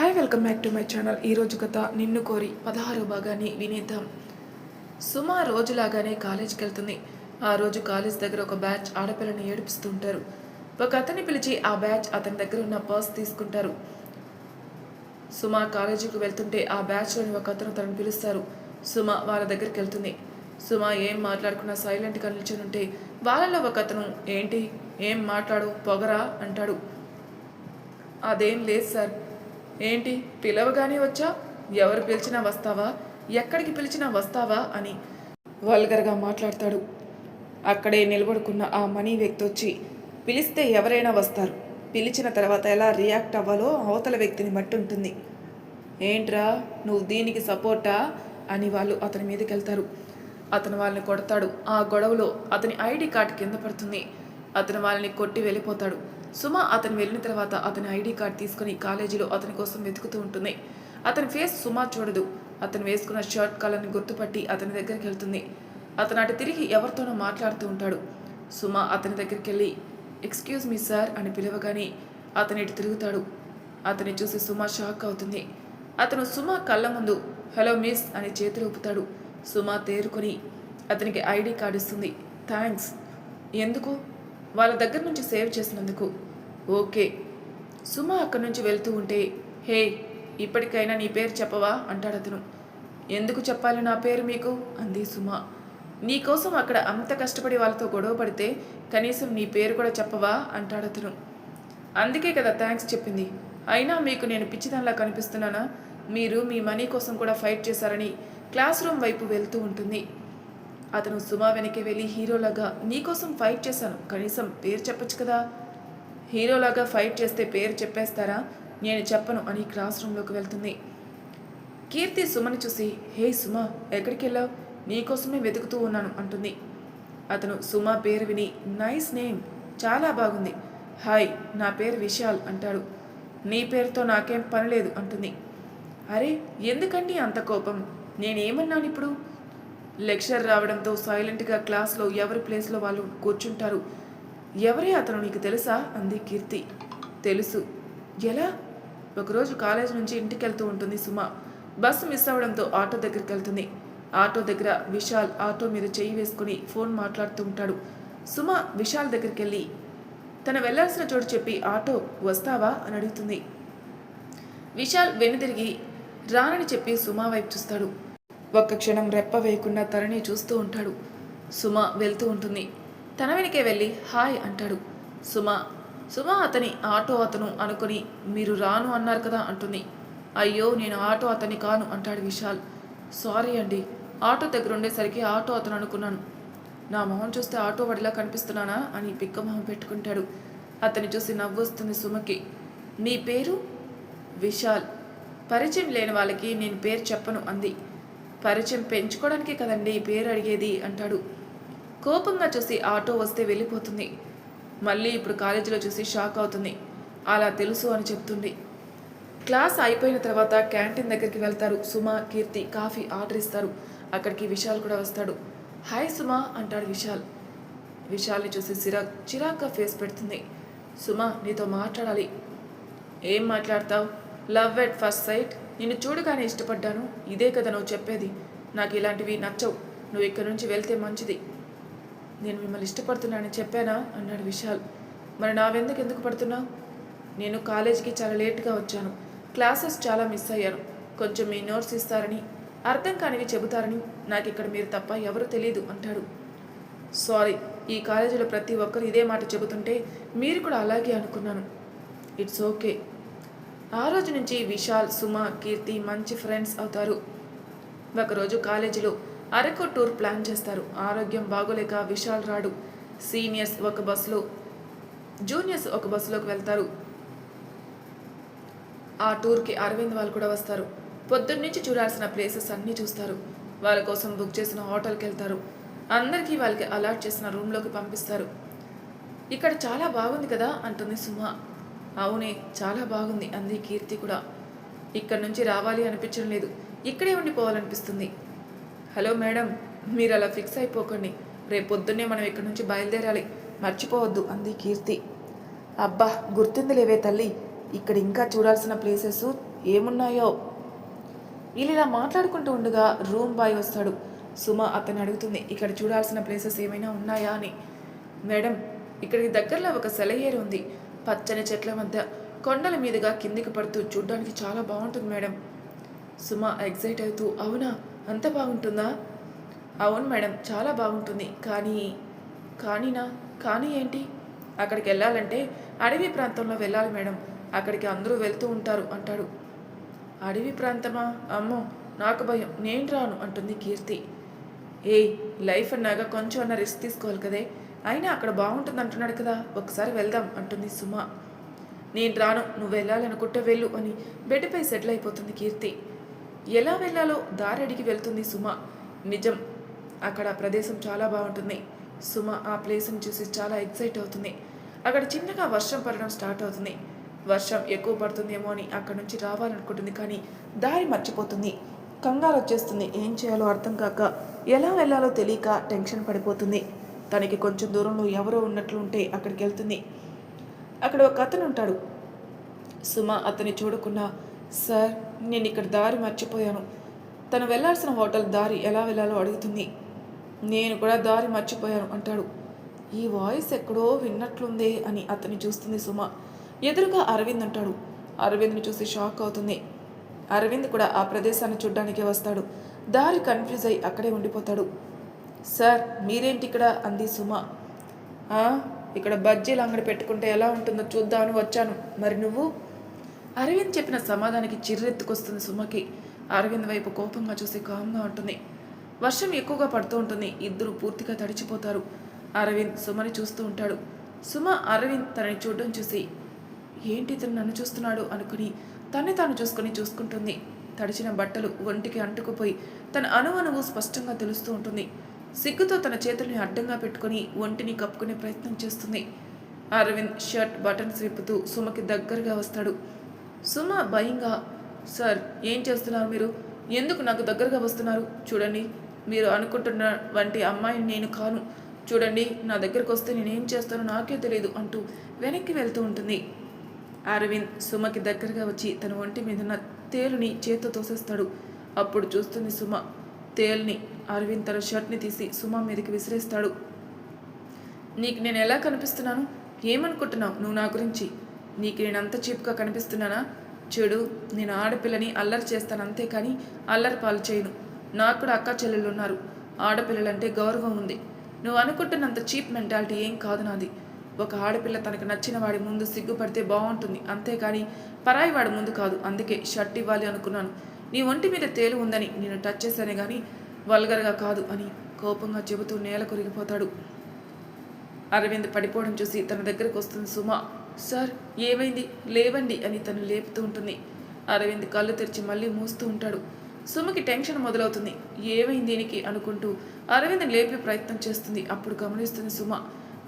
Hi welcome back to my channel. ఈరోజు కథ నిన్ను కోరి 16వ భాగాన్ని వినేద్దాం. సుమ రోజులాగానే కాలేజీకి వెళ్తుంది. ఆ రోజు కాలేజ్ దగ్గర ఒక బ్యాచ్ ఆడపిల్లని ఏడిపిస్తూ ఉంటారు. ఒక అతన్ని పిలిచి ఆ బ్యాచ్ అతని దగ్గర ఉన్న పర్స్ తీసుకుంటారు. సుమ కాలేజీకి వెళ్తుంటే ఆ బ్యాచ్లోని ఒక అతను తనను పిలుస్తారు. సుమ వాళ్ళ దగ్గరికి వెళ్తుంది. సుమ ఏం మాట్లాడకుండా సైలెంట్గా నిల్చుని ఉంటే వాళ్ళలో ఒక అతను ఏంటి ఏం మాట్లాడు పొగరా అంటాడు. అదేం లేదు సార్. ఏంటి పిలవగానే వచ్చా? ఎవరు పిలిచినా వస్తావా? ఎక్కడికి పిలిచినా వస్తావా అని వల్గర్గా మాట్లాడతాడు. అక్కడే నిలబడుకున్న ఆ మనీ వ్యక్తి వచ్చి పిలిస్తే ఎవరైనా వస్తారు, పిలిచిన తర్వాత ఎలా రియాక్ట్ అవ్వాలో అవతల వ్యక్తిని బట్టి ఉంటుంది. ఏంట్రా నువ్వు దీనికి సపోర్టా అని వాళ్ళు అతని మీదకి వెళ్తారు. అతను వాళ్ళని కొడతాడు. ఆ గొడవలో అతని ఐడి కార్డు కింద పడుతుంది. అతను వాళ్ళని కొట్టి వెళ్ళిపోతాడు. సుమ అతను వెళ్ళిన తర్వాత అతని ఐడి కార్డ్ తీసుకుని కాలేజీలో అతని కోసం వెతుకుతూ ఉంటుంది. అతని ఫేస్ సుమ చూడదు. అతను వేసుకున్న షర్ట్ కలర్ని గుర్తుపట్టి అతని దగ్గరికి వెళ్తుంది. అతను అటు తిరిగి ఎవరితోనో మాట్లాడుతూ ఉంటాడు. సుమ అతని దగ్గరికి వెళ్ళి ఎక్స్క్యూజ్ మీ సార్ అని పిలవగానే అతను ఇటు తిరుగుతాడు. అతన్ని చూసి సుమ షాక్ అవుతుంది. అతను సుమ కళ్ళ ముందు హలో మిస్ అని చేతులు ఊపుతాడు. సుమ తేరుకొని అతనికి ఐడి కార్డు ఇస్తుంది. థ్యాంక్స్. ఎందుకు? వాళ్ళ దగ్గర నుంచి సేవ్ చేసినందుకు. ఓకే. సుమ అక్కడి నుంచి వెళ్తూ ఉంటే హే ఇప్పటికైనా నీ పేరు చెప్పవా అంటాడు అతను. ఎందుకు చెప్పాలి నా పేరు మీకు అంది సుమ. నీకోసం అక్కడ అంత కష్టపడి వాళ్ళతో గొడవ పడితే కనీసం నీ పేరు కూడా చెప్పవా అంటాడు అతను. అందుకే కదా థ్యాంక్స్ చెప్పింది. అయినా మీకు నేను పిచ్చిదానిలా కనిపిస్తున్నానా? మీరు మీ మనీ కోసం కూడా ఫైట్ చేశారని క్లాస్ రూమ్ వైపు వెళ్తూ ఉంటుంది. అతను సుమ వెనక్కి వెళ్ళి హీరోలాగా నీకోసం ఫైట్ చేశాను, కనీసం పేరు చెప్పచ్చు కదా. హీరోలాగా ఫైట్ చేస్తే పేరు చెప్పేస్తారా? నేను చెప్పను అని క్లాస్ రూమ్లోకి వెళ్తుంది. కీర్తి సుమని చూసి హే సుమ ఎక్కడికి వెళ్ళావు? నీకోసమే వెతుకుతూ ఉన్నాను అంటుంది. అతను సుమ పేరు విని నైస్ నేమ్, చాలా బాగుంది. హాయ్ నా పేరు విశాల్ అంటాడు. నీ పేరుతో నాకేం పని లేదు అంటుంది. అరే ఎందుకండి అంత కోపం? నేనేమన్నాను ఇప్పుడు? లెక్చర్ రావడంతో సైలెంట్గా క్లాస్లో ఎవరి ప్లేస్లో వాళ్ళు కూర్చుంటారు. ఎవరే అతను నీకు తెలుసా అంది కీర్తి. తెలుసు. ఎలా? ఒకరోజు కాలేజ్ నుంచి ఇంటికి వెళ్తూ ఉంటుంది సుమ. బస్సు మిస్ అవ్వడంతో ఆటో దగ్గరికి వెళ్తుంది. ఆటో దగ్గర విశాల్ ఆటో మీద చెయ్యి వేసుకుని ఫోన్ మాట్లాడుతూ ఉంటాడు. సుమ విశాల్ దగ్గరికి వెళ్ళి తన వెళ్లాల్సిన చోటు చెప్పి ఆటో వస్తావా అని అడుగుతుంది. విశాల్ వెనుదిరిగి రానని చెప్పి సుమ వైపు చూస్తాడు. ఒక్క క్షణం రెప్ప వేయకుండా తనని చూస్తూ ఉంటాడు. సుమ వెళ్తూ ఉంటుంది. తన వెనకే వెళ్ళి హాయ్ అంటాడు. సుమ అతని ఆటో అతను అనుకుని మీరు రాను అన్నారు కదా అంటుంది. అయ్యో నేను ఆటో అతని కాను అంటాడు విశాల్. సారీ అండి, ఆటో దగ్గర ఉండేసరికి ఆటో అతను అనుకున్నాను. నా మొహం చూస్తే ఆటో వాడిలా కనిపిస్తున్నానా అని పిక్క మొహం పెట్టుకుంటాడు. అతన్ని చూసి నవ్వు వస్తుంది సుమకి. నీ పేరు? విశాల్. పరిచయం లేని వాళ్ళకి నేను పేరు చెప్పను అంది. పరిచయం పెంచుకోవడానికే కదండి పేరు అడిగేది అంటాడు. కోపంగా చూసి ఆటో వస్తే వెళ్ళిపోతుంది. మళ్ళీ ఇప్పుడు కాలేజీలో చూసి షాక్ అవుతుంది. అలా తెలుసు అని చెప్తుంది. క్లాస్ అయిపోయిన తర్వాత క్యాంటీన్ దగ్గరికి వెళ్తారు. సుమ కీర్తి కాఫీ ఆర్డర్ ఇస్తారు. అక్కడికి విశాల్ కూడా వస్తాడు. హాయ్ సుమ అంటాడు విశాల్. విశాల్ని చూసి చిరాగ్గా ఫేస్ పెడుతుంది. సుమ నీతో మాట్లాడాలి. ఏం మాట్లాడతావు? లవ్ ఎట్ ఫస్ట్ సైట్, నిన్ను చూడగానే ఇష్టపడ్డాను, ఇదే కదా నువ్వు చెప్పేది? నాకు ఇలాంటివి నచ్చవు, నువ్వు ఇక్కడి నుంచి వెళ్తే మంచిది. నేను మిమ్మల్ని ఇష్టపడుతున్నానని చెప్పానా అన్నాడు విశాల్. మరి నావెందుకు పడుతున్నావు? నేను కాలేజీకి చాలా లేట్గా వచ్చాను, క్లాసెస్ చాలా మిస్ అయ్యాను. కొంచెం మీ నోట్స్ ఇస్తారని, అర్థం కానివి చెబుతారని నాకు ఇక్కడ మీరు తప్ప ఎవరు తెలియదు అంటాడు. సారీ, ఈ కాలేజీలో ప్రతి ఒక్కరు ఇదే మాట చెబుతుంటే మీరు కూడా అలాగే అనుకున్నాను. It's okay. ఆ రోజు నుంచి విశాల్ సుమ కీర్తి మంచి ఫ్రెండ్స్ అవుతారు. ఒకరోజు కాలేజీలో అరకు టూర్ ప్లాన్ చేస్తారు. ఆరోగ్యం బాగోలేక విశాల్ రాడు. సీనియర్స్ ఒక బస్సులో, జూనియర్స్ ఒక బస్సులోకి వెళ్తారు. ఆ టూర్కి అరవింద్ వాళ్ళు కూడా వస్తారు. పొద్దున్నుంచి చూడాల్సిన ప్లేసెస్ అన్నీ చూస్తారు. వాళ్ళ కోసం బుక్ చేసిన హోటల్కి వెళ్తారు. అందరికీ వాళ్ళకి అలాట్ చేసిన రూమ్లోకి పంపిస్తారు. ఇక్కడ చాలా బాగుంది కదా అంటుంది సుమ. అవునే చాలా బాగుంది అంది కీర్తి కూడా. ఇక్కడి నుంచి రావాలి అనిపించడం లేదు, ఇక్కడే ఉండిపోవాలనిపిస్తుంది. హలో మేడం, మీరు అలా ఫిక్స్ అయిపోకండి, రేపు పొద్దున్నే మనం ఇక్కడి నుంచి బయలుదేరాలి, మర్చిపోవద్దు అంది కీర్తి. అబ్బా గుర్తుంది లేవే తల్లి, ఇక్కడ ఇంకా చూడాల్సిన ప్లేసెస్ ఏమున్నాయో. వీళ్ళు ఇలా మాట్లాడుకుంటూ ఉండగా రూమ్ బాయ్ వస్తాడు. సుమ అతన్ని అడుగుతుంది, ఇక్కడ చూడాల్సిన ప్లేసెస్ ఏమైనా ఉన్నాయా అని. మేడం, ఇక్కడికి దగ్గరలో ఒక సెలయేరు ఉంది. పచ్చని చెట్ల మధ్య కొండల మీదుగా కిందికి పడుతూ చూడ్డానికి చాలా బాగుంటుంది మేడం. సుమ ఎగ్జైట్ అవుతూ, అవునా, అంత బాగుంటుందా? అవును మేడం, చాలా బాగుంటుంది. కానీనా? కానీ ఏంటి? అక్కడికి వెళ్ళాలంటే అడవి ప్రాంతంలో వెళ్ళాలి మేడం. అక్కడికి అందరూ వెళ్తూ ఉంటారు అంటాడు. అడవి ప్రాంతమా? అమ్మో, నాకు భయం, నేను రాను అంటుంది కీర్తి. ఏయ్, లైఫ్ అన్నాక కొంచెం అన్న రిస్క్ తీసుకోవాలి కదే. అయినా అక్కడ బాగుంటుంది అంటున్నాడు కదా, ఒకసారి వెళ్దాం అంటుంది సుమ. నేను రాను, నువ్వు వెళ్ళాలనుకుంటే వెళ్ళు అని బెడ్పై సెటిల్ అయిపోతుంది కీర్తి. ఎలా వెళ్ళాలో దారి అడిగి వెళ్తుంది సుమ. నిజం, అక్కడ ప్రదేశం చాలా బాగుంటుంది. సుమ ఆ ప్లేస్ని చూసి చాలా ఎక్సైట్ అవుతుంది. అక్కడ చిన్నగా వర్షం పడడం స్టార్ట్ అవుతుంది. వర్షం ఎక్కువ పడుతుందేమో అని అక్కడ నుంచి రావాలనుకుంటుంది, కానీ దారి మర్చిపోతుంది. కంగారు వచ్చేస్తుంది. ఏం చేయాలో అర్థం కాక, ఎలా వెళ్ళాలో తెలియక టెన్షన్ పడిపోతుంది. తనకి కొంచెం దూరంలో ఎవరో ఉన్నట్లు ఉంటే అక్కడికి వెళ్తుంది. అక్కడ ఒక అతను ఉంటాడు. సుమ అతన్ని చూడకుండా, సార్, నేను ఇక్కడ దారి మర్చిపోయాను. తను వెళ్లాల్సిన హోటల్ దారి ఎలా వెళ్ళాలో అడుగుతుంది. నేను కూడా దారి మర్చిపోయాను అంటాడు. ఈ వాయిస్ ఎక్కడో విన్నట్లుందే అని అతన్ని చూస్తుంది సుమ. ఎదురుగా అరవింద్ ఉంటాడు. అరవింద్ని చూసి షాక్ అవుతుంది. అరవింద్ కూడా ఆ ప్రదేశాన్ని చూడ్డానికే వస్తాడు. దారి కన్ఫ్యూజ్ అయి అక్కడే ఉండిపోతాడు. సార్, మీరేంటి ఇక్కడ అంది సుమ. ఇక్కడ బజ్జీలు అంగడి పెట్టుకుంటే ఎలా ఉంటుందో చూద్దామని వచ్చాను. మరి నువ్వు? అరవింద్ చెప్పిన సమాధానానికి చిర్రెత్తుకొస్తుంది సుమకి. అరవింద్ వైపు కోపంగా చూసి కామ్గా ఉంటుంది. వర్షం ఎక్కువగా పడుతూ ఉంటుంది. ఇద్దరు పూర్తిగా తడిచిపోతారు. అరవింద్ సుమని చూస్తూ ఉంటాడు. సుమ అరవింద్ తనని చూడడం చూసి, ఏంటి ఇతను నన్ను చూస్తున్నాడు అనుకుని తన్ని తాను చూసుకుంటుంది. తడిచిన బట్టలు ఒంటికి అంటుకుపోయి తన అణువణువు స్పష్టంగా తెలుస్తూ ఉంటుంది. సిగ్గుతో తన చేతుల్ని అడ్డంగా పెట్టుకుని ఒంటిని కప్పుకునే ప్రయత్నం చేస్తుంది. అరవింద్ షర్ట్ బటన్స్ విప్పుతూ సుమకి దగ్గరగా వస్తాడు. సుమ భయంగా, సార్, ఏం చేస్తున్నారు మీరు? ఎందుకు నాకు దగ్గరగా వస్తున్నారు? చూడండి, మీరు అనుకుంటున్న వంటి అమ్మాయిని నేను కాను. చూడండి, నా దగ్గరకు వస్తే నేనేం చేస్తానో నాకే తెలియదు అంటూ వెనక్కి వెళ్తూ ఉంటుంది. అరవింద్ సుమకి దగ్గరగా వచ్చి తన ఒంటి మీదున్న తేలుని చేత్తో తోసేస్తాడు. అప్పుడు చూస్తుంది సుమ. తేలుని అరవింద్ తన షర్ట్ని తీసి సుమ మీదకి విసిరేస్తాడు. నీకు నేను ఎలా కనిపిస్తున్నాను? ఏమనుకుంటున్నావు నువ్వు నా గురించి? నీకు నేను అంత చీప్గా కనిపిస్తున్నానా? చూడు, నేను ఆడపిల్లని అల్లరి చేస్తాను, అంతేకాని అల్లరి పాలు చేయను. నాకు కూడా అక్క చెల్లెళ్ళు ఉన్నారు. ఆడపిల్లలంటే గౌరవం ఉంది. నువ్వు అనుకుంటున్నంత చీప్ మెంటాలిటీ ఏం కాదు నాది. ఒక ఆడపిల్ల తనకు నచ్చిన వాడి ముందు సిగ్గుపడితే బాగుంటుంది, అంతేకాని పరాయి వాడి ముందు కాదు. అందుకే షర్ట్ ఇవ్వాలి అనుకున్నాను. నీ ఒంటి మీద తేలు ఉందని నేను టచ్ చేశానే కానీ వల్గర్గా కాదు అని కోపంగా చెబుతూ నేల కొరిగిపోతాడు. అరవింద్ పడిపోవడం చూసి తన దగ్గరకు వస్తుంది సుమ. సార్, ఏమైంది? లేవండి అని తను లేపుతూ ఉంటుంది. అరవింద్ కళ్ళు తెరిచి మళ్ళీ మూస్తూ ఉంటాడు. సుమకి టెన్షన్ మొదలవుతుంది. ఏమైంది దీనికి అనుకుంటూ అరవింద్ని లేపే ప్రయత్నం చేస్తుంది. అప్పుడు గమనిస్తుంది సుమ,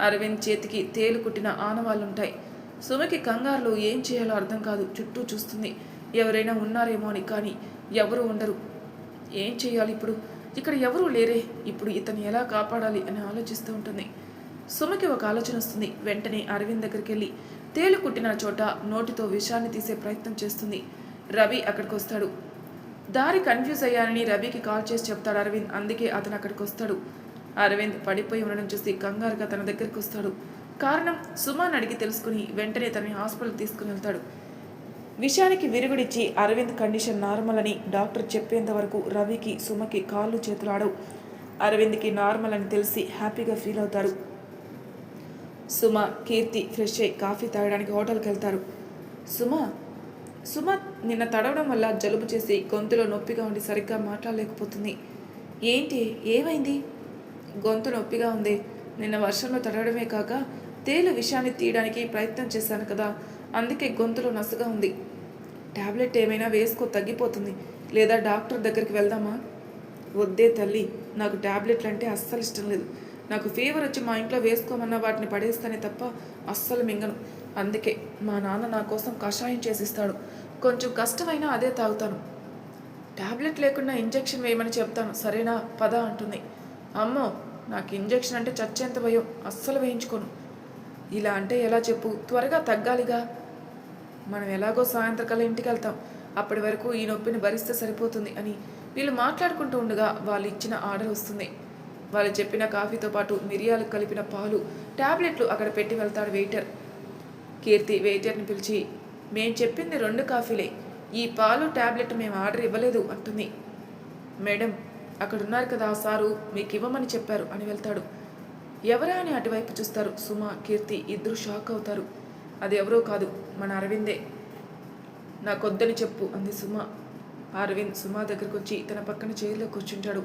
అరవింద్ చేతికి తేలు కుట్టిన ఆనవాళ్ళుంటాయి. సుమకి కంగారులో ఏం చేయాలో అర్థం కాదు. చుట్టూ చూస్తుంది, ఎవరైనా ఉన్నారేమో అని. కానీ ఎవరూ ఉండరు. ఏం చేయాలి ఇప్పుడు? ఇక్కడ ఎవరూ లేరే. ఇప్పుడు ఇతన్ని ఎలా కాపాడాలి అని ఆలోచిస్తూ ఉంటుంది. సుమకి ఒక ఆలోచన వస్తుంది. వెంటనే అరవింద్ దగ్గరికి వెళ్ళి తేలు కుట్టిన చోట నోటితో విషాన్ని తీసే ప్రయత్నం చేస్తుంది. రవి అక్కడికి వస్తాడు. దారి కన్ఫ్యూజ్ అయ్యానని రవికి కాల్ చేసి చెప్తాడు అరవింద్. అందుకే అతను అక్కడికి వస్తాడు. అరవింద్ పడిపోయి ఉండడం చూసి కంగారుగా తన దగ్గరికి వస్తాడు. కారణం సుమాని అడిగి తెలుసుకుని వెంటనే తనని హాస్పిటల్ తీసుకుని వెళ్తాడు. విషయానికి విరుగుడిచ్చి అరవింద్ కండిషన్ నార్మల్ అని డాక్టర్ చెప్పేంత వరకు రవికి సుమకి కాళ్ళు చేతులు ఆడవు. అరవింద్కి నార్మల్ అని తెలిసి హ్యాపీగా ఫీల్ అవుతారు. సుమ, కీర్తి ఫ్రెష్ అయ్యి కాఫీ తాగడానికి హోటల్కి వెళ్తారు. సుమ నిన్న తడవడం వల్ల జలుబు చేసి గొంతులో నొప్పిగా ఉండి సరిగ్గా మాట్లాడలేకపోతుంది. ఏంటి, ఏమైంది? గొంతు నొప్పిగా ఉంది. నిన్న వర్షంలో తడవడమే కాక తేలు విషాన్ని తీయడానికి ప్రయత్నం చేశాను కదా, అందుకే గొంతులో నసగా ఉంది. టాబ్లెట్ ఏమైనా వేసుకో, తగ్గిపోతుంది. లేదా డాక్టర్ దగ్గరికి వెళ్దామా? వద్దే తల్లి, నాకు టాబ్లెట్లు అంటే అస్సలు ఇష్టం లేదు. నాకు ఫీవర్ వచ్చి మా ఇంట్లో వేసుకోమన్నా వాటిని పడేస్తానే తప్ప అస్సలు మింగను. అందుకే మా నాన్న నా కోసం కషాయం చేసిస్తాడు. కొంచెం కష్టమైనా అదే తాగుతాను. టాబ్లెట్ లేకుండా ఇంజెక్షన్ వేయమని చెప్తాను, సరేనా? పద అంటుంది. అమ్మో, నాకు ఇంజెక్షన్ అంటే చచ్చేంత భయం, అస్సలు వేయించుకోను. ఇలా అంటే ఎలా చెప్పు? త్వరగా తగ్గాలిగా. మనం ఎలాగో సాయంత్రకల్లా ఇంటికి వెళ్తాం. అప్పటి వరకు ఈ నొప్పిని భరిస్తే సరిపోతుంది అని వీళ్ళు మాట్లాడుకుంటూ ఉండగా వాళ్ళు ఇచ్చిన ఆర్డర్ వస్తుంది. వాళ్ళు చెప్పిన కాఫీతో పాటు మిరియాలు కలిపిన పాలు, టాబ్లెట్లు అక్కడ పెట్టి వెళ్తాడు వెయిటర్. కీర్తి వెయిటర్ని పిలిచి, మేం చెప్పింది 2 కాఫీలే, ఈ పాలు టాబ్లెట్ మేము ఆర్డర్ ఇవ్వలేదు అంటుంది. మేడం, అక్కడున్నారు కదా ఆ సారు, మీకు ఇవ్వమని చెప్పారు అని వెళ్తాడు. ఎవరా అని అటువైపు చూస్తారు. సుమ, కీర్తి ఇద్దరు షాక్ అవుతారు. అది ఎవరో కాదు, మన అరవిందే. నాకొద్దని చెప్పు అంది సుమ. అరవింద్ సుమ దగ్గరకు వచ్చి తన పక్కన చైర్లో కూర్చుంటాడు.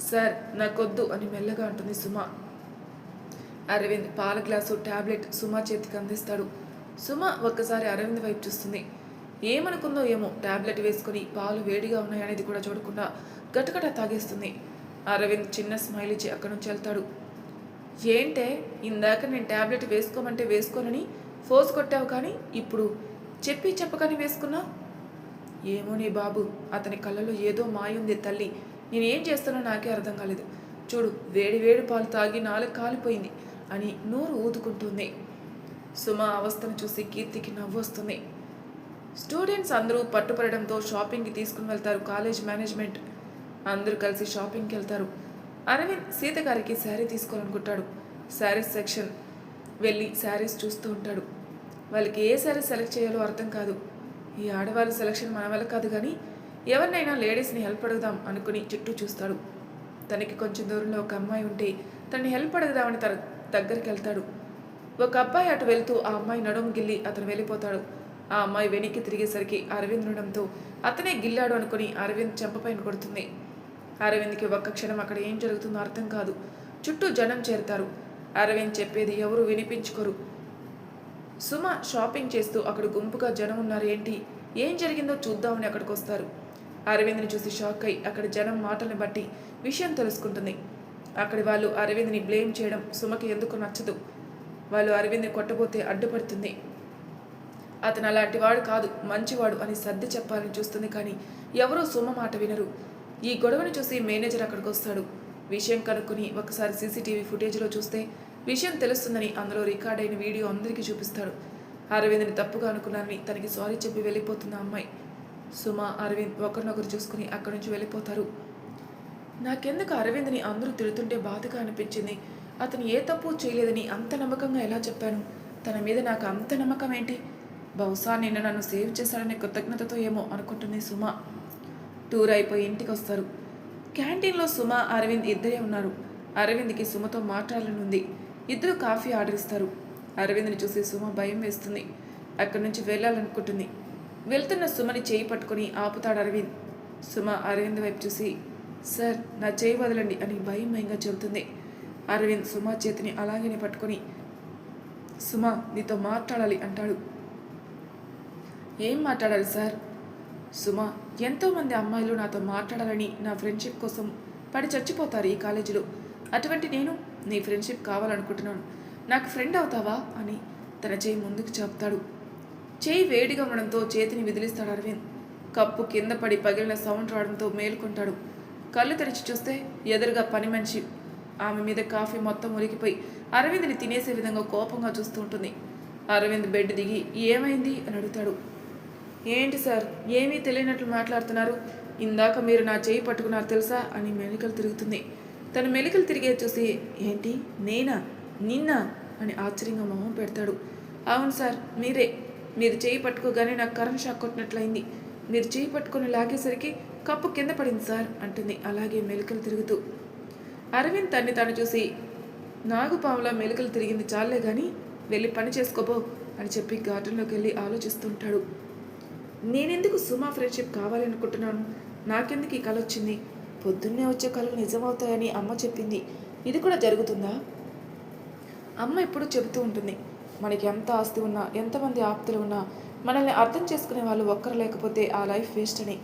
సార్, నాకొద్దు అని మెల్లగా అంటుంది సుమ. అరవింద్ పాల గ్లాసు, టాబ్లెట్ సుమ చేతికి అందిస్తాడు. సుమ ఒక్కసారి అరవింద్ వైపు చూస్తుంది. ఏమనుకుందో ఏమో, టాబ్లెట్ వేసుకుని పాలు వేడిగా ఉన్నాయనేది కూడా చూడకుండా గటగట తాగేస్తుంది. అరవింద్ చిన్న స్మైల్ ఇచ్చి అక్కడి నుంచి వెళ్తాడు. ఏంటే, ఇందాక నేను టాబ్లెట్ వేసుకోమంటే వేసుకోనని ఫోర్స్ కొట్టావు, కానీ ఇప్పుడు చెప్పి చెప్పకని వేసుకున్నా? ఏమో నీ బాబు, అతని కళ్ళలో ఏదో మాయ ఉంది తల్లి. నేనేం చేస్తానో నాకే అర్థం కాలేదు. చూడు, వేడి వేడి పాలు తాగి నాలుగు కాలిపోయింది అని నోరు ఊదుకుంటుంది. సుమ అవస్థను చూసి కీర్తికి నవ్వు వస్తుంది. స్టూడెంట్స్ అందరూ పట్టుపడడంతో షాపింగ్కి తీసుకుని వెళ్తారు. కాలేజ్ మేనేజ్మెంట్ అందరూ కలిసి షాపింగ్కి వెళ్తారు. అరవింద్ సీత గారికి శారీ తీసుకోవాలనుకుంటాడు. శారీస్ సెక్షన్ వెళ్ళి శారీస్ చూస్తూ ఉంటాడు. వాళ్ళకి ఏ శారీ సెలెక్ట్ చేయాలో అర్థం కాదు. ఈ ఆడవాళ్ళ సెలెక్షన్ మన వల్ల కాదు, కానీ ఎవరినైనా లేడీస్ని హెల్ప్ అడుగుదాం అనుకుని చుట్టూ చూస్తాడు. తనకి కొంచెం దూరంలో ఒక అమ్మాయి ఉంటే తనని హెల్ప్ అడుగుదామని తన దగ్గరికి వెళ్తాడు. ఒక అబ్బాయి అటు వెళ్తూ ఆ అమ్మాయి నడుము గిల్లి అతను వెళ్ళిపోతాడు. ఆ అమ్మాయి వెనక్కి తిరిగేసరికి అరవింద్ ఉండడంతో అతనే గిల్లాడు అనుకుని అరవింద్ చెంపపైన కొడుతుంది. అరవింద్కి ఒక్క క్షణం అక్కడ ఏం జరుగుతుందో అర్థం కాదు. చుట్టూ జనం చేరుతారు. అరవింద్ చెప్పేది ఎవరు వినిపించుకోరు. సుమ షాపింగ్ చేస్తూ అక్కడ గుంపుగా జనం ఉన్నారు. ఏంటి, ఏం జరిగిందో చూద్దామని అక్కడికి వస్తారు. అరవింద్ని చూసి షాక్ అయి అక్కడ జనం మాటల్ని బట్టి విషయం తెలుసుకుంటుంది. అక్కడి వాళ్ళు అరవింద్ని బ్లేమ్ చేయడం సుమకి ఎందుకు నచ్చదు. వాళ్ళు అరవింద్ని కొట్టబోతే అడ్డుపడుతుంది. అతను అలాంటి వాడు కాదు, మంచివాడు అని సర్ది చెప్పాలని చూస్తుంది, కానీ ఎవరో సుమ మాట వినరు. ఈ గొడవని చూసి మేనేజర్ అక్కడికి వస్తాడు. విషయం కనుక్కుని ఒకసారి సీసీటీవీ ఫుటేజ్లో చూస్తే విషయం తెలుస్తుందని అందులో రికార్డ్ అయిన వీడియో అందరికీ చూపిస్తాడు. అరవింద్ని తప్పుగా అనుకున్నానని తనకి సారీ చెప్పి వెళ్ళిపోతున్న అమ్మాయి. సుమ, అరవింద్ ఒకరినొకరు చూసుకుని అక్కడి నుంచి వెళ్ళిపోతారు. నాకెందుకు అరవింద్ని అందరూ తిడుతుంటే బాధగా అనిపించింది. అతను ఏ తప్పు చేయలేదని అంత నమ్మకంగా ఎలా చెప్పాను? తన మీద నాకు అంత నమ్మకం ఏంటి? బహుశా నిన్న నన్ను సేవ్ చేశాడనే కృతజ్ఞతతో ఏమో అనుకుంటుంది సుమ. టూర్ అయిపోయి ఇంటికి వస్తారు. క్యాంటీన్లో సుమ, అరవింద్ ఇద్దరే ఉన్నారు. అరవింద్కి సుమతో మాట్లాడాలనుంది. ఇద్దరు కాఫీ ఆర్డర్ ఇస్తారు. అరవింద్ని చూసి సుమ భయం వేస్తుంది. అక్కడి నుంచి వెళ్ళాలనుకుంటుంది. వెళ్తున్న సుమని చేయి పట్టుకొని ఆపుతాడు అరవింద్. సుమ అరవింద్ వైపు చూసి, సార్, నా చేయి వదలండి అని భయంగా చెబుతుంది. అరవింద్ సుమ చేతిని అలాగనే పట్టుకొని, సుమ, నీతో మాట్లాడాలి అంటాడు. ఏం మాట్లాడాలి సార్? సుమ, ఎంతోమంది అమ్మాయిలు నాతో మాట్లాడాలని నా ఫ్రెండ్షిప్ కోసం పడి చచ్చిపోతారు ఈ కాలేజీలో. అటువంటి నేను నీ ఫ్రెండ్షిప్ కావాలనుకుంటున్నాను. నాకు ఫ్రెండ్ అవుతావా అని తన చేయి ముందుకు చెప్తాడు. చేయి వేడిగా ఉండడంతో చేతిని విదిలిస్తాడు అరవింద్. కప్పు కింద పడి పగిలిన సౌండ్ రావడంతో మేలుకుంటాడు. కళ్ళు తెరిచి చూస్తే ఎదురుగా పని మనిషి. ఆమె మీద కాఫీ మొత్తం ఉరికిపోయి అరవింద్ని తినేసే విధంగా కోపంగా చూస్తూ ఉంటుంది. అరవింద్ బెడ్ దిగి ఏమైంది అని అడుగుతాడు. ఏంటి సార్, ఏమీ తెలియనట్లు మాట్లాడుతున్నారు? ఇందాక మీరు నా చేయి పట్టుకున్నారు తెలుసా అని మెలికలు తిరుగుతుంది. తన మెలికలు తిరిగే చూసి, ఏంటి, నేనా, నిన్నా అని ఆశ్చర్యంగా మొహం పెడతాడు. అవును సార్, మీరే. మీరు చేయి పట్టుకోగానే నాకు కరెంట్ షాక్ కొట్టినట్లయింది. మీరు చేయి పట్టుకొని లాగేసరికి కప్పు కింద పడింది సార్ అంటుంది అలాగే మెలికలు తిరుగుతూ. అరవింద్ తన్ని తాను చూసి, నాగుపాములా మెలికలు తిరిగింది చాలే కానీ వెళ్ళి పని చేసుకోబో అని చెప్పి గార్డెన్లోకి వెళ్ళి ఆలోచిస్తుంటాడు. నేనెందుకు సుమా ఫ్రెండ్షిప్ కావాలనుకుంటున్నాను? నాకెందుకు ఈ కళ వచ్చింది? పొద్దున్నే వచ్చే కళలు నిజమవుతాయని అమ్మ చెప్పింది. ఇది కూడా జరుగుతుందా? అమ్మ ఎప్పుడూ చెబుతూ ఉంటుంది, మనకి ఎంత ఆస్తి ఉన్నా, ఎంతమంది ఆప్తులు ఉన్నా మనల్ని అర్థం చేసుకునే వాళ్ళు ఒక్కరు లేకపోతే ఆ లైఫ్ వేస్ట్ అని.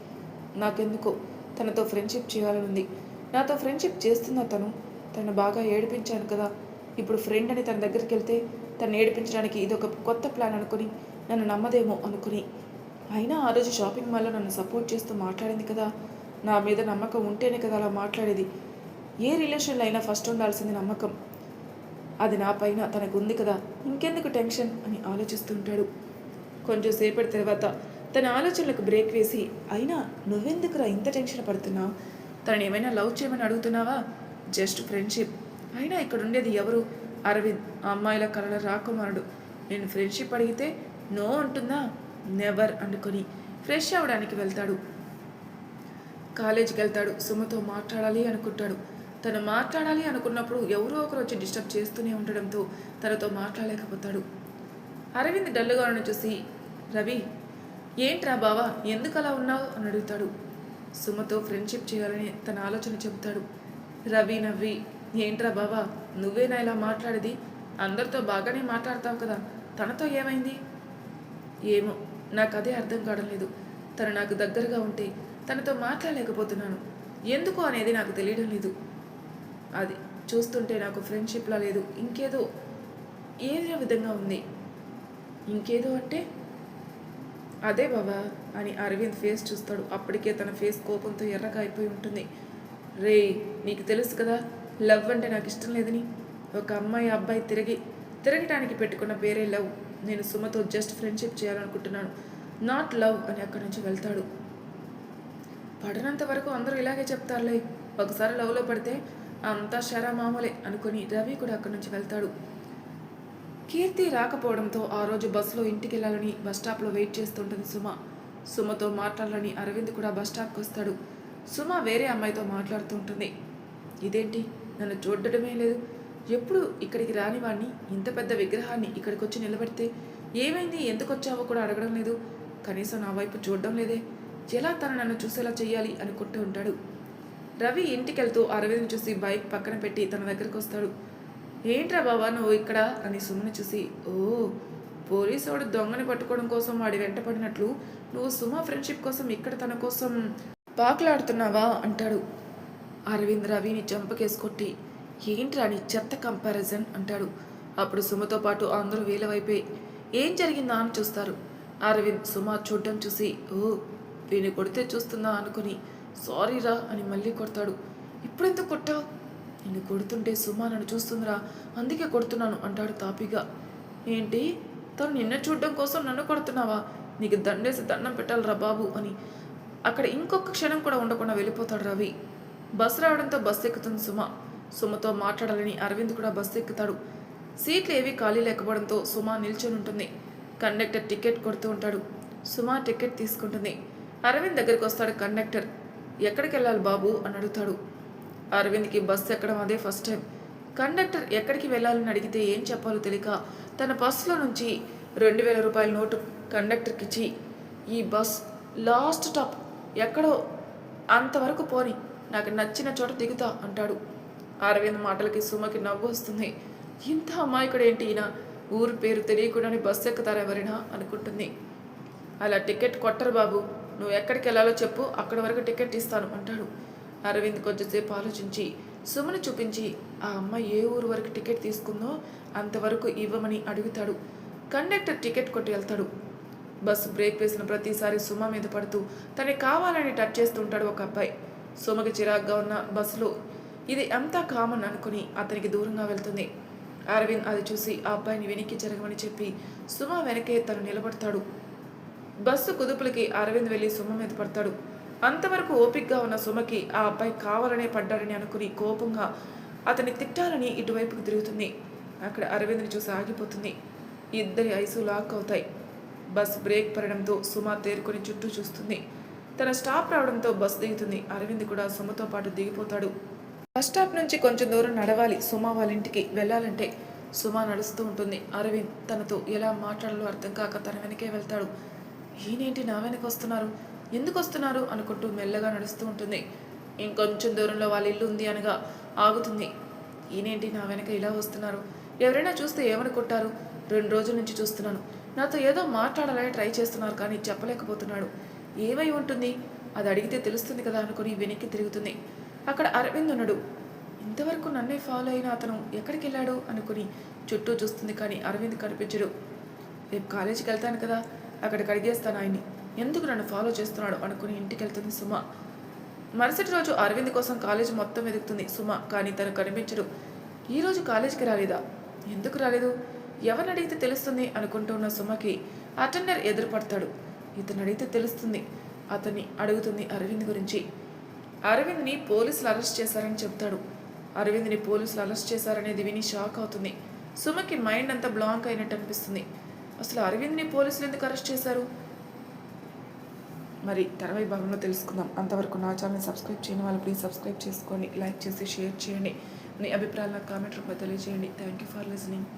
నాకెందుకో తనతో ఫ్రెండ్షిప్ చేయాలనుంది. నాతో ఫ్రెండ్షిప్ చేస్తుందా తను బాగా ఏడిపించాను కదా. ఇప్పుడు ఫ్రెండ్ అని తన దగ్గరికి వెళ్తే తను ఏడిపించడానికి ఇదొక కొత్త ప్లాన్ అనుకుని నన్ను నమ్మదేమో అనుకుని. అయినా ఆ రోజు షాపింగ్ మాల్లో నన్ను సపోర్ట్ చేస్తూ మాట్లాడింది కదా. నా మీద నమ్మకం ఉంటేనే కదా అలా మాట్లాడేది. ఏ రిలేషన్లో అయినా ఫస్ట్ ఉండాల్సింది నమ్మకం. అది నా పైన తనకు ఉంది కదా, ఇంకెందుకు టెన్షన్ అని ఆలోచిస్తుంటాడు. కొంచెం సేపటి తర్వాత తన ఆలోచనలకు బ్రేక్ వేసి, అయినా నువ్వెందుకురా ఇంత టెన్షన్ పడుతున్నావు? తనని ఏమైనా లవ్ చేయమని అడుగుతున్నావా? Just friendship. అయినా ఇక్కడ ఉండేది ఎవరు? అరవింద్, అమ్మాయిల కళల రాకుమారుడు. నేను ఫ్రెండ్షిప్ అడిగితే నో అంటుందా? నెవర్ అనుకొని ఫ్రెష్ అవ్వడానికి వెళ్తాడు. కాలేజీకి వెళ్తాడు. సుమతో మాట్లాడాలి అనుకుంటాడు. తను మాట్లాడాలి అనుకున్నప్పుడు ఎవరో ఒకరు వచ్చి డిస్టర్బ్ చేస్తూనే ఉండడంతో తనతో మాట్లాడలేకపోతాడు. అరవింద్ డల్లుగా చూసి, రవి, ఏంట్రా బావా, ఎందుకు అలా ఉన్నావు అని అడుగుతాడు. సుమతో ఫ్రెండ్షిప్ చేయాలని తన ఆలోచన చెబుతాడు. రవి నవ్వి, ఏంట్రా బావా, నువ్వేనా ఇలా మాట్లాడేది? అందరితో బాగానే మాట్లాడతావు కదా, తనతో ఏమైంది? ఏమో, నాకు అదే అర్థం కావడం లేదు. తను నాకు దగ్గరగా ఉంటే తనతో మాట్లాడలేకపోతున్నాను. ఎందుకు అనేది నాకు తెలియడం లేదు. అది చూస్తుంటే నాకు ఫ్రెండ్షిప్లా లేదు, ఇంకేదో ఏదో విధంగా ఉంది. ఇంకేదో అంటే? అదే బాబా అని అరవింద్ ఫేస్ చూస్తాడు. అప్పటికే తన ఫేస్ కోపంతో ఎర్రగా అయిపోయి ఉంటుంది. రే, నీకు తెలుసు కదా లవ్ అంటే నాకు ఇష్టం లేదని. ఒక అమ్మాయి అబ్బాయి తిరగటానికి పెట్టుకున్న పేరే లవ్. నేను సుమతో జస్ట్ ఫ్రెండ్షిప్ చేయాలనుకుంటున్నాను, నాట్ లవ్ అని అక్కడి నుంచి వెళ్తాడు. పడినంత వరకు అందరూ ఇలాగే చెప్తారులే, ఒకసారి లవ్లో పడితే అంతా షరా మామూలే అనుకుని రవి కూడా అక్కడి నుంచి వెళ్తాడు. కీర్తి రాకపోవడంతో ఆ రోజు బస్సులో ఇంటికి వెళ్ళాలని బస్టాప్లో వెయిట్ చేస్తుంటుంది సుమ. సుమతో మాట్లాడాలని అరవింద్ కూడా బస్టాప్కి వస్తాడు. సుమ వేరే అమ్మాయితో మాట్లాడుతూ ఉంటుంది. ఇదేంటి, నన్ను చూడటమే లేదు, ఎప్పుడు ఇక్కడికి రాని వాడిని ఇంత పెద్ద విగ్రహాన్ని ఇక్కడికి వచ్చి నిలబెడితే ఏమైంది, ఎందుకు వచ్చావో కూడా అడగడం లేదు, కనీసం నా వైపు చూడడం లేదే, ఎలా తను నన్ను చూసేలా చెయ్యాలి అనుకుంటూ ఉంటాడు. రవి ఇంటికి వెళ్తూ అరవింద్ చూసి బైక్ పక్కన పెట్టి తన దగ్గరకు వస్తాడు. ఏంట్రా బాబా నువ్వు ఇక్కడ అని సుమని చూసి, ఓ, పోలీసువాడు దొంగని పట్టుకోవడం కోసం వాడి వెంట పడినట్లు నువ్వు సుమ ఫ్రెండ్షిప్ కోసం ఇక్కడ తన కోసం పాకులాడుతున్నావా అంటాడు. అరవింద్ రవిని చంపకేసుకొట్టి, ఏంట్రా నీ చెత్త కంపారిజన్ అంటాడు. అప్పుడు సుమతో పాటు అందరూ వీళ్ళ వైపే ఏం జరిగిందా అని చూస్తారు. అరవింద్ సుమ చూడడం చూసి, ఓ, వీని కొడితే చూస్తుందా అనుకుని సారీరా అని మళ్ళీ కొడతాడు. ఇప్పుడెందుకు కొట్టావు? నిన్ను కొడుతుంటే సుమ నన్ను చూస్తుందిరా, అందుకే కొడుతున్నాను అంటాడు తాపిగా. ఏంటి, తను నిన్న చూడడం కోసం నన్ను కొడుతున్నావా? నీకు దండేసి దండం పెట్టాలరా బాబు అని అక్కడ ఇంకొక క్షణం కూడా ఉండకుండా వెళ్ళిపోతాడు రవి. బస్సు రావడంతో బస్సు ఎక్కుతుంది సుమ. సుమతో మాట్లాడాలని అరవింద్ కూడా బస్సు ఎక్కుతాడు. సీట్లు ఏవి ఖాళీ లేకపోవడంతో సుమ నిల్చొని ఉంటుంది. కండక్టర్ టికెట్ కొడుతూ ఉంటాడు. సుమ టికెట్ తీసుకుంటుంది. అరవింద్ దగ్గరికి వస్తాడు కండక్టర్. ఎక్కడికి వెళ్ళాలి బాబు అని అడుగుతాడు. అరవింద్కి బస్సు ఎక్కడం అదే ఫస్ట్ టైం. కండక్టర్ ఎక్కడికి వెళ్ళాలని అడిగితే ఏం చెప్పాలో తెలియక తన బస్సులో నుంచి 2000 రూపాయల నోటు కండక్టర్కి ఇచ్చి, ఈ బస్ లాస్ట్ స్టాప్ ఎక్కడో, అంతవరకు పోని, నాకు నచ్చిన చోట దిగుతా అంటాడు. అరవింద్ మాటలకి సుమకి నవ్వు వస్తుంది. ఇంత అమాయకుడు ఏంటి ఈయన, ఊరు పేరు తెలియకుండానే బస్సు ఎక్కుతారు ఎవరైనా అనుకుంటుంది. అలా టికెట్ కొట్టరు బాబు, నువ్వు ఎక్కడికి వెళ్ళాలో చెప్పు, అక్కడి వరకు టికెట్ ఇస్తాను అంటాడు. అరవింద్ కొంచెంసేపు ఆలోచించి సుమని చూపించి ఆ అమ్మాయి ఏ ఊరు వరకు టికెట్ తీసుకుందో అంతవరకు ఇవ్వమని అడుగుతాడు. కండక్టర్ టికెట్ కొట్టి వెళ్తాడు. బస్సు బ్రేక్ వేసిన ప్రతిసారి సుమ మీద పడుతూ తనకి కావాలని టచ్ చేస్తుంటాడు ఒక అబ్బాయి. సుమకి చిరాగ్గా ఉన్న బస్సులో ఇది అంతా కామన్ అనుకుని అతనికి దూరంగా వెళ్తుంది. అరవింద్ అది చూసి ఆ అబ్బాయిని వెనక్కి జరగమని చెప్పి సుమ వెనకే తను నిలబడతాడు. బస్సు కుదుపులకి అరవింద్ వెళ్ళి సుమ మీద పడతాడు. అంతవరకు ఓపిక్గా ఉన్న సుమకి ఆ అబ్బాయి కావాలనే పడ్డాడని అనుకుని కోపంగా అతన్ని తిట్టాలని ఇటువైపుకు తిరుగుతుంది. అక్కడ అరవింద్ని చూసి ఆగిపోతుంది. ఇద్దరి ఐసు లాక్ అవుతాయి. బస్ బ్రేక్ పడడంతో సుమ తేరుకొని చుట్టూ చూస్తుంది. తన స్టాప్ రావడంతో బస్ దిగుతుంది. అరవింద్ కూడా సుమతో పాటు దిగిపోతాడు. బస్ స్టాప్ నుంచి కొంచెం దూరం నడవాలి సుమ వాళ్ళ ఇంటికి వెళ్ళాలంటే. సుమ నడుస్తూ ఉంటుంది. అరవింద్ తనతో ఎలా మాట్లాడాలో అర్థం కాక తన వెనకే వెళ్తాడు. ఈయనేంటి నా వెనక వస్తున్నారు, ఎందుకు వస్తున్నారు అనుకుంటూ మెల్లగా నడుస్తూ ఉంటుంది. ఇంకొంచెం దూరంలో వాళ్ళ ఇల్లు ఉంది అనగా ఆగుతుంది. ఈయనేంటి నా వెనక ఇలా వస్తున్నారు, ఎవరైనా చూస్తే ఏమనుకుంటారు, 2 రోజుల నుంచి చూస్తున్నాను, నాతో ఏదో మాట్లాడాలని ట్రై చేస్తున్నారు కానీ చెప్పలేకపోతున్నాడు, ఏమై ఉంటుంది, అది అడిగితే తెలుస్తుంది కదా అనుకుని వెనక్కి తిరుగుతుంది. అక్కడ అరవింద్ ఉన్నాడు. ఇంతవరకు నన్నే ఫాలో అయిన అతను ఎక్కడికి వెళ్ళాడు అనుకుని చుట్టూ చూస్తుంది కానీ అరవింద్ కనిపించడు. రేపు కాలేజీకి వెళ్తాను కదా, అక్కడికి అడిగేస్తాను ఆయన్ని, ఎందుకు నన్ను ఫాలో చేస్తున్నాడు అనుకుని ఇంటికి వెళ్తుంది సుమ. మరుసటి రోజు అరవింద్ కోసం కాలేజీ మొత్తం వెతుకుతుంది సుమ, కానీ తను కనిపించడు. ఈరోజు కాలేజీకి రాలేదా, ఎందుకు రాలేదు, ఎవరిని అడిగితే తెలుస్తుంది అనుకుంటూ ఉన్న సుమకి అటెండర్ ఎదురుపడతాడు. ఇతను అడిగితే తెలుస్తుంది. అతన్ని అడుగుతుంది అరవింద్ గురించి. అరవింద్ని పోలీసులు అరెస్ట్ చేశారని చెప్తాడు. అరవింద్ని పోలీసులు అరెస్ట్ చేశారనేది విని షాక్ అవుతుంది. సుమకి మైండ్ అంతా బ్లాంక్ అయినట్టు అనిపిస్తుంది. అసలు అరవింద్ని పోలీసులు ఎందుకు అరెస్ట్ చేశారు? మరి తర్వాయి భాగంలో తెలుసుకుందాం. అంతవరకు నా ఛానల్ని సబ్స్క్రైబ్ చేయని వాళ్ళు ప్లీజ్ సబ్స్క్రైబ్ చేసుకోండి, లైక్ చేసి షేర్ చేయండి. మీ అభిప్రాయాలను కామెంట్ రూపంలో తెలియజేయండి. Thank you for listening.